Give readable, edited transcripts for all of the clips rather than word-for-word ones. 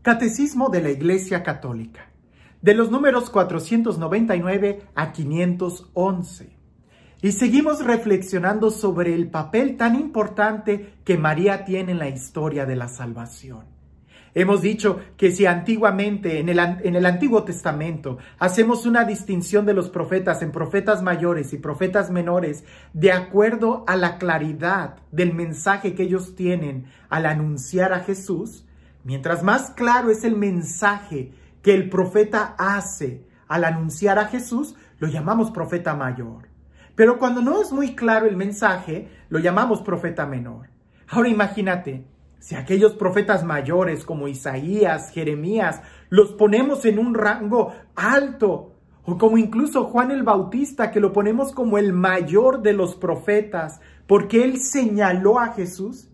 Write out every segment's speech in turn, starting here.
Catecismo de la Iglesia Católica, de los números 499 a 511. Y seguimos reflexionando sobre el papel tan importante que María tiene en la historia de la salvación. Hemos dicho que si antiguamente, en el Antiguo Testamento, hacemos una distinción de los profetas en profetas mayores y profetas menores, de acuerdo a la claridad del mensaje que ellos tienen al anunciar a Jesús, mientras más claro es el mensaje que el profeta hace al anunciar a Jesús, lo llamamos profeta mayor. Pero cuando no es muy claro el mensaje, lo llamamos profeta menor. Ahora imagínate, si aquellos profetas mayores como Isaías, Jeremías, los ponemos en un rango alto, o como incluso Juan el Bautista, que lo ponemos como el mayor de los profetas, porque él señaló a Jesús,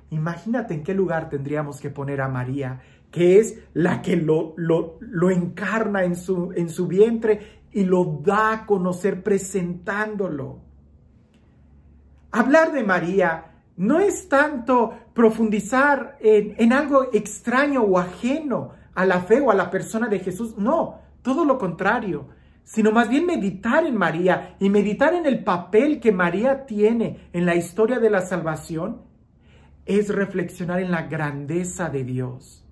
imagínate en qué lugar tendríamos que poner a María, que es la que lo encarna en su vientre y lo da a conocer presentándolo. Hablar de María no es tanto profundizar en algo extraño o ajeno a la fe o a la persona de Jesús. No, todo lo contrario, sino más bien meditar en María y meditar en el papel que María tiene en la historia de la salvación es reflexionar en la grandeza de Dios.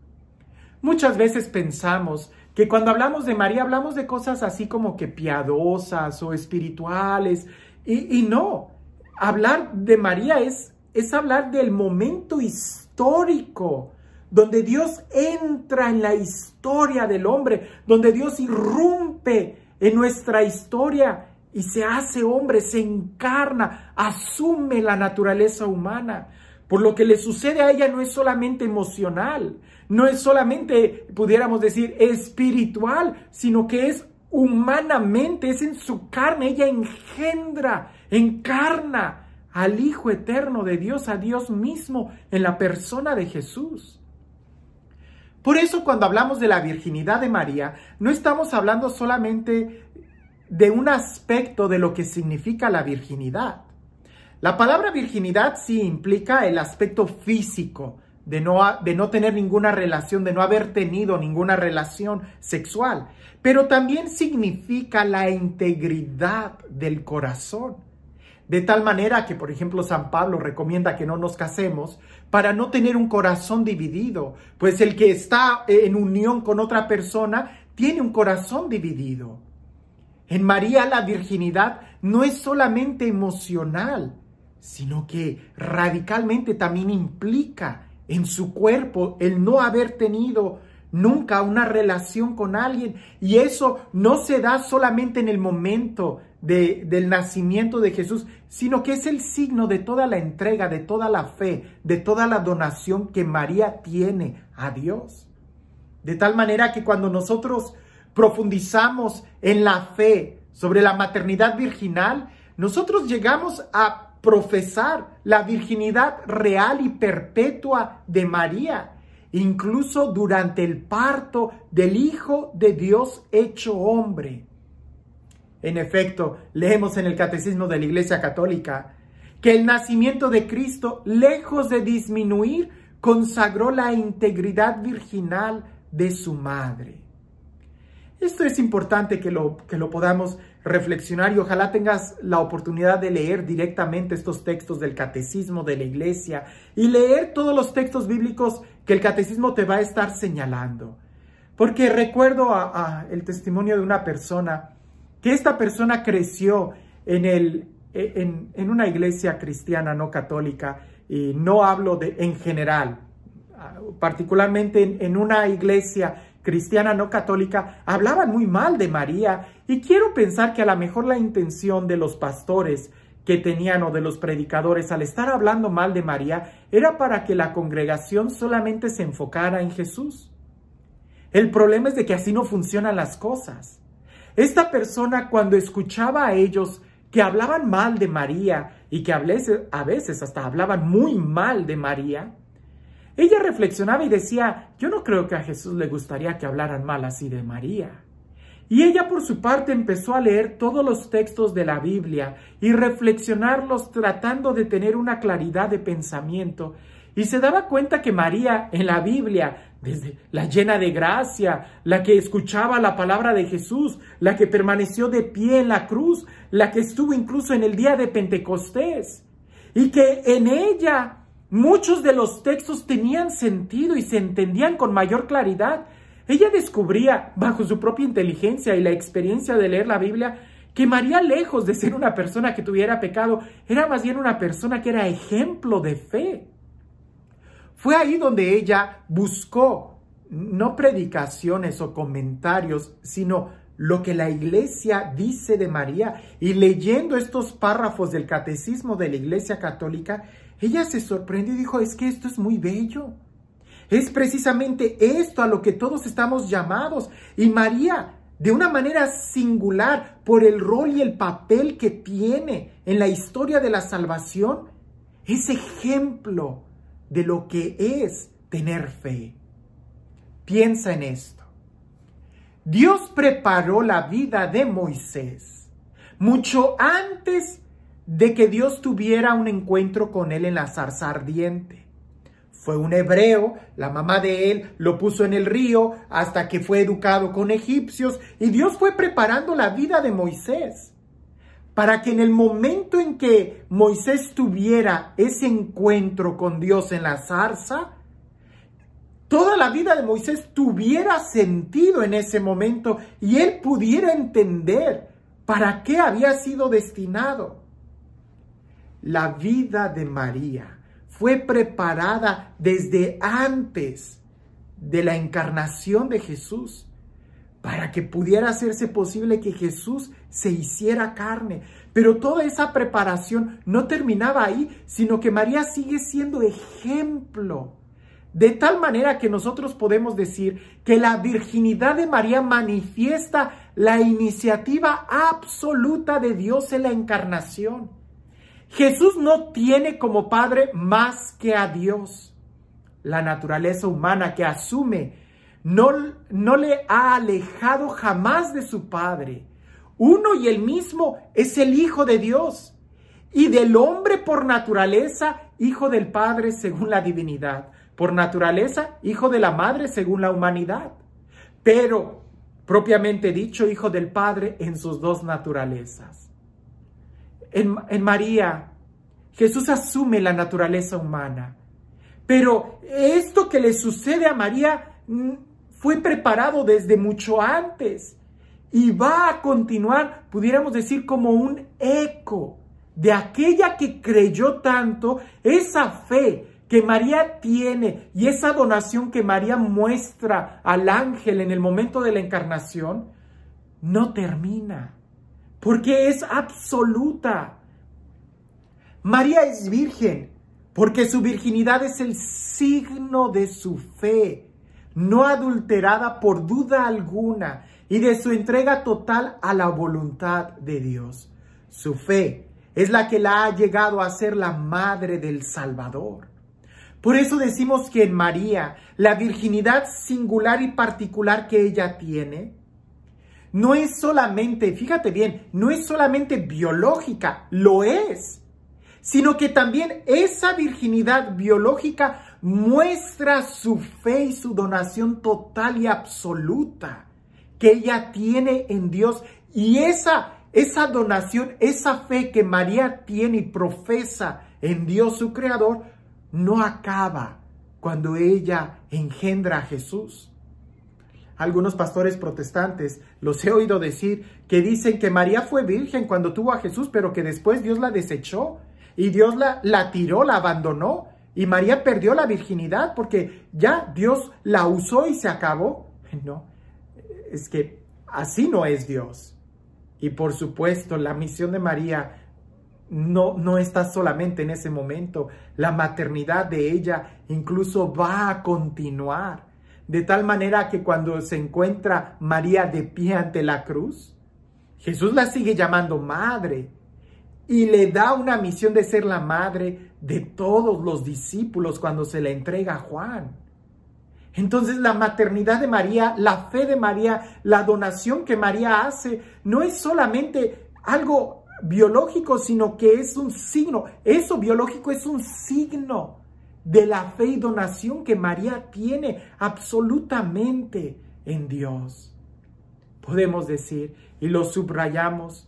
Muchas veces pensamos que cuando hablamos de María hablamos de cosas así como que piadosas o espirituales y no, hablar de María es hablar del momento histórico donde Dios entra en la historia del hombre, donde Dios irrumpe en nuestra historia y se hace hombre, se encarna, asume la naturaleza humana. Por lo que le sucede a ella no es solamente emocional, no es solamente, pudiéramos decir, espiritual, sino que es humanamente, es en su carne. Ella engendra, encarna al Hijo eterno de Dios, a Dios mismo, en la persona de Jesús. Por eso cuando hablamos de la virginidad de María, no estamos hablando solamente de un aspecto de lo que significa la virginidad. La palabra virginidad sí implica el aspecto físico de no tener ninguna relación, de no haber tenido ninguna relación sexual, pero también significa la integridad del corazón. De tal manera que, por ejemplo, San Pablo recomienda que no nos casemos para no tener un corazón dividido, pues el que está en unión con otra persona tiene un corazón dividido. En María la virginidad no es solamente emocional, sino que radicalmente también implica en su cuerpo el no haber tenido nunca una relación con alguien. Y eso no se da solamente en el momento del nacimiento de Jesús, sino que es el signo de toda la entrega, de toda la fe, de toda la donación que María tiene a Dios. De tal manera que cuando nosotros profundizamos en la fe sobre la maternidad virginal, nosotros llegamos a profesar la virginidad real y perpetua de María, incluso durante el parto del Hijo de Dios hecho hombre. En efecto, leemos en el Catecismo de la Iglesia Católica que el nacimiento de Cristo, lejos de disminuir, consagró la integridad virginal de su madre. Esto es importante que lo podamos reflexionar y ojalá tengas la oportunidad de leer directamente estos textos del Catecismo de la Iglesia y leer todos los textos bíblicos que el Catecismo te va a estar señalando. Porque recuerdo el testimonio de una persona, que esta persona creció en una iglesia cristiana no católica, y no hablo en general, particularmente en una iglesia cristiana no católica, hablaban muy mal de María, y quiero pensar que a lo mejor la intención de los pastores que tenían o de los predicadores al estar hablando mal de María era para que la congregación solamente se enfocara en Jesús. El problema es de que así no funcionan las cosas. Esta persona, cuando escuchaba a ellos que hablaban mal de María y que a veces hasta hablaban muy mal de María, ella reflexionaba y decía, yo no creo que a Jesús le gustaría que hablaran mal así de María. Y ella por su parte empezó a leer todos los textos de la Biblia y reflexionarlos tratando de tener una claridad de pensamiento. Y se daba cuenta que María en la Biblia, desde la llena de gracia, la que escuchaba la palabra de Jesús, la que permaneció de pie en la cruz, la que estuvo incluso en el día de Pentecostés, y que en ella muchos de los textos tenían sentido y se entendían con mayor claridad. Ella descubría, bajo su propia inteligencia y la experiencia de leer la Biblia, que María, lejos de ser una persona que tuviera pecado, era más bien una persona que era ejemplo de fe. Fue ahí donde ella buscó, no predicaciones o comentarios, sino lo que la Iglesia dice de María. Y leyendo estos párrafos del Catecismo de la Iglesia Católica, ella se sorprendió y dijo, es que esto es muy bello. Es precisamente esto a lo que todos estamos llamados. Y María, de una manera singular, por el rol y el papel que tiene en la historia de la salvación, es ejemplo de lo que es tener fe. Piensa en esto. Dios preparó la vida de Moisés mucho antes de que Dios tuviera un encuentro con él en la zarza ardiente. Fue un hebreo, la mamá de él lo puso en el río hasta que fue educado con egipcios, y Dios fue preparando la vida de Moisés para que en el momento en que Moisés tuviera ese encuentro con Dios en la zarza, toda la vida de Moisés tuviera sentido en ese momento y él pudiera entender para qué había sido destinado. La vida de María fue preparada desde antes de la encarnación de Jesús, para que pudiera hacerse posible que Jesús se hiciera carne. Pero toda esa preparación no terminaba ahí, sino que María sigue siendo ejemplo. De tal manera que nosotros podemos decir que la virginidad de María manifiesta la iniciativa absoluta de Dios en la encarnación. Jesús no tiene como padre más que a Dios. La naturaleza humana que asume no le ha alejado jamás de su Padre. Uno y el mismo es el Hijo de Dios, y del hombre por naturaleza, hijo del Padre según la divinidad, por naturaleza, hijo de la Madre según la humanidad, pero propiamente dicho, hijo del Padre en sus dos naturalezas. En María, Jesús asume la naturaleza humana, pero esto que le sucede a María fue preparado desde mucho antes y va a continuar, pudiéramos decir, como un eco de aquella que creyó tanto. Esa fe que María tiene y esa donación que María muestra al ángel en el momento de la encarnación no termina, porque es absoluta. María es virgen porque su virginidad es el signo de su fe, no adulterada por duda alguna, y de su entrega total a la voluntad de Dios. Su fe es la que la ha llegado a ser la madre del Salvador. Por eso decimos que en María, la virginidad singular y particular que ella tiene, no es solamente, fíjate bien, no es solamente biológica, lo es, sino que también esa virginidad biológica muestra su fe y su donación total y absoluta que ella tiene en Dios. Y esa donación, esa fe que María tiene y profesa en Dios su Creador, no acaba cuando ella engendra a Jesús. Algunos pastores protestantes los he oído decir que dicen que María fue virgen cuando tuvo a Jesús, pero que después Dios la desechó y Dios la tiró, la abandonó, y María perdió la virginidad porque ya Dios la usó y se acabó. No, es que así no es Dios. Y por supuesto, la misión de María no está solamente en ese momento. La maternidad de ella incluso va a continuar. De tal manera que cuando se encuentra María de pie ante la cruz, Jesús la sigue llamando madre y le da una misión de ser la madre de todos los discípulos cuando se la entrega a Juan. Entonces la maternidad de María, la fe de María, la donación que María hace, no es solamente algo biológico, sino que es un signo. Eso biológico es un signo de la fe y donación que María tiene absolutamente en Dios. Podemos decir, y lo subrayamos,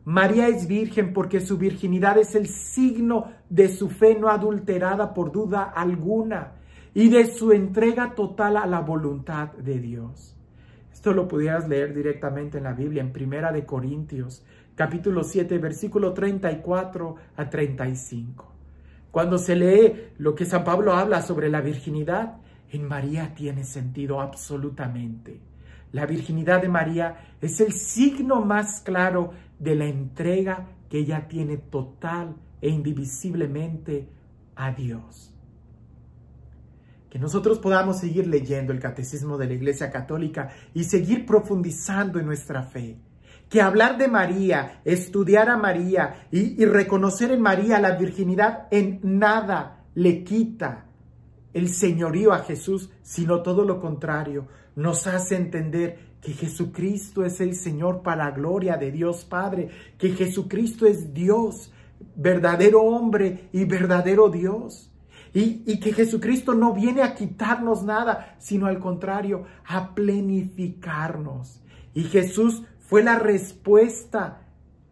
María es virgen porque su virginidad es el signo de su fe no adulterada por duda alguna y de su entrega total a la voluntad de Dios. Esto lo pudieras leer directamente en la Biblia, en 1 Corintios, capítulo 7, versículo 34 a 35. Cuando se lee lo que San Pablo habla sobre la virginidad, en María tiene sentido absolutamente. La virginidad de María es el signo más claro de la entrega que ella tiene total e indivisiblemente a Dios. Que nosotros podamos seguir leyendo el Catecismo de la Iglesia Católica y seguir profundizando en nuestra fe. Que hablar de María, estudiar a María y reconocer en María la virginidad en nada le quita el señorío a Jesús, sino todo lo contrario, nos hace entender que Jesucristo es el Señor para la gloria de Dios Padre, que Jesucristo es Dios, verdadero hombre y verdadero Dios. Y que Jesucristo no viene a quitarnos nada, sino al contrario, a plenificarnos. Y Jesús fue la respuesta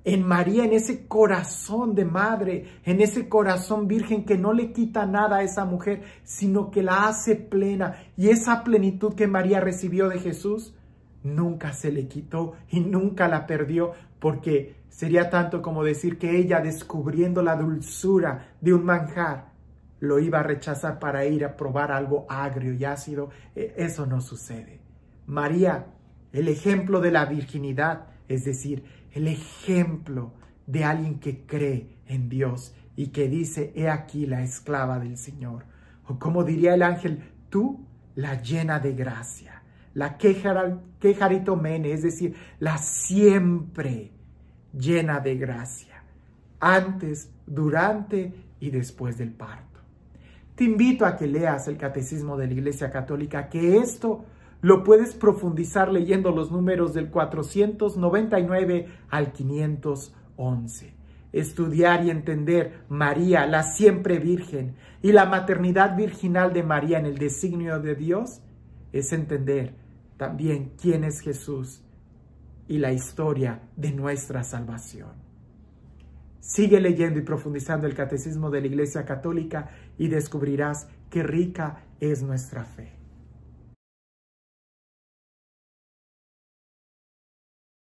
en María, en ese corazón de madre, en ese corazón virgen que no le quita nada a esa mujer, sino que la hace plena. Y esa plenitud que María recibió de Jesús, nunca se le quitó y nunca la perdió, porque sería tanto como decir que ella, descubriendo la dulzura de un manjar, lo iba a rechazar para ir a probar algo agrio y ácido. Eso no sucede. María, el ejemplo de la virginidad, es decir, el ejemplo de alguien que cree en Dios y que dice, he aquí la esclava del Señor. O como diría el ángel, tú la llena de gracia, la quejaritomene, es decir, la siempre llena de gracia, antes, durante y después del parto. Te invito a que leas el Catecismo de la Iglesia Católica, que esto lo puedes profundizar leyendo los números del 499 al 511. Estudiar y entender María, la siempre virgen, y la maternidad virginal de María en el designio de Dios, es entender también quién es Jesús y la historia de nuestra salvación. Sigue leyendo y profundizando el Catecismo de la Iglesia Católica y descubrirás qué rica es nuestra fe.